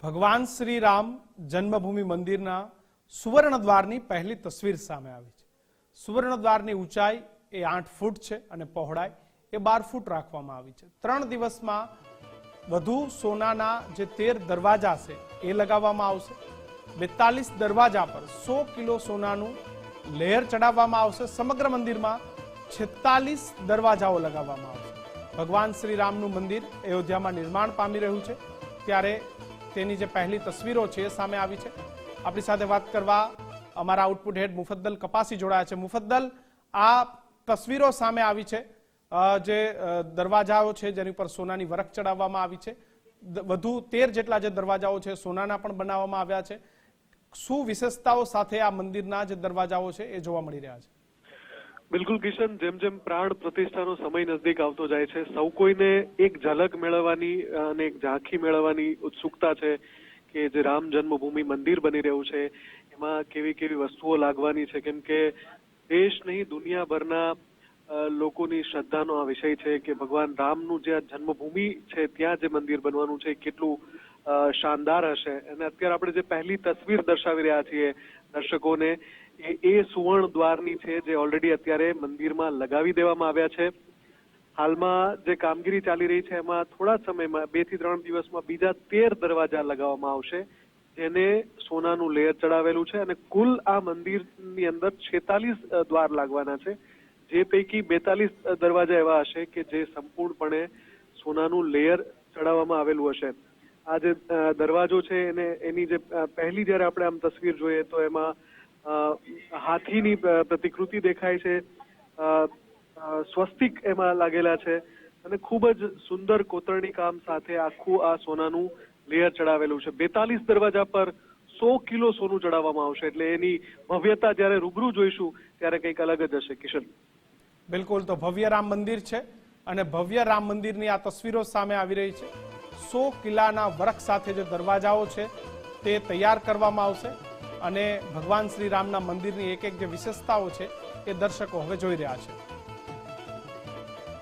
ભગવાન શ્રી રામ જન્મભૂમિ મંદિરના સુવર્ણ દ્વારની પહેલી તસવીર સામે આવી છે। સુવર્ણ દ્વારની ઊંચાઈ એ 8 ફૂટ છે અને પહોળાઈ એ 12 ફૂટ રાખવામાં આવી છે। 3 દિવસમાં વધુ સોનાના જે 13 દરવાજા છે એ લગાવવામાં આવશે। 42 દરવાજા પર 100 કિલો સોનાનું લેયર ચડાવવામાં આવશે। સમગ્ર મંદિરમાં 46 દરવાજાઓ લગાવવામાં આવશે। ભગવાન શ્રી રામનું મંદિર અયોધ્યામાં નિર્માણ પામી રહ્યું છે ત્યારે તેની જે પહેલી તસવીરો છે એ સામે આવી છે। આપણી સાથે વાત કરવા અમારા આઉટપુટ હેડ મુફદ્દલ કપાસી જોડાયા છે। મુફદ્દલ, આ તસવીરો સામે આવી છે જે દરવાજાઓ છે જેની પર સોનાની વરખ ચડાવવામાં આવી છે। વધુ 13 જેટલા જે દરવાજાઓ છે સોનાના પણ બનાવવામાં આવ્યા છે। શું વિશેષતાઓ સાથે આ મંદિરના જે દરવાજાઓ છે એ જોવા મળી રહ્યા છે? બિલકુલ કિશન, જેમ જેમ પ્રાણ પ્રતિષ્ઠાનો સમય નજદીક આવતો જાય છે, સૌ કોઈને એક ઝલક મેળવવાની અને એક ઝાંખી મેળવવાની ઉત્સુકતા છે કે જે રામ જન્મભૂમિ મંદિર બની રહ્યું છે એમાં કેવી કેવી વસ્તુઓ લાગવાની છે। કેમ કે દેશ નહીં દુનિયાભરના લોકોની શ્રદ્ધાનો આ વિષય છે કે ભગવાન રામનું જે જન્મભૂમિ છે ત્યાં જે મંદિર બનવાનું છે કેટલું શાનદાર હશે। અને અત્યારે આપણે જે પહેલી તસવીર દર્શાવી રહ્યા છીએ દર્શકોને એ સુવર્ણ દ્વારની છે જે ઓલરેડી અત્યારે મંદિરમાં લગાવી દેવામાં આવ્યા છે। હાલમાં જે કામગીરી ચાલી રહી છે એમાં થોડા સમયમાં 2 થી 3 દિવસમાં બીજા 13 દરવાજા લગાવવામાં આવશે જેને સોનાનું લેયર ચડાવેલું છે અને કુલ આ મંદિરની અંદર 46 દ્વાર લાગવાના છે જે પૈકી 42 દરવાજા એવા હશે કે જે સંપૂર્ણપણે સોનાનું લેયર ચડાવવામાં આવેલું હશે। આ જે દરવાજો છે એની જે પહેલી જયારે આપણે આમ તસવીર જોઈએ તો એમાં હાથીની પ્રતિકૃતિ દેખાય છે, સ્વસ્તિક એમાં લાગેલા છે અને ખૂબ જ સુંદર કોતરણી કામ સાથે આખું આ સોનાનું લેયર ચડાવેલું છે। 42 દરવાજા પર 100 કિલો સોનું ચડાવવામાં આવશે એટલે એની ભવ્યતા જ્યારે રૂબરૂ જોઈશું ત્યારે કંઈક અલગ જ હશે। કિશન, બિલકુલ, તો ભવ્ય રામ મંદિર છે અને ભવ્ય રામ મંદિરની આ તસવીરો સામે આવી રહી છે। 100 કિલ્લાના વરખ સાથે જે દરવાજાઓ છે તે તૈયાર કરવામાં આવશે અને ભગવાન શ્રી રામના મંદિરની એક એક જે વિશેષતાઓ છે એ દર્શકો હવે જોઈ રહ્યા છે।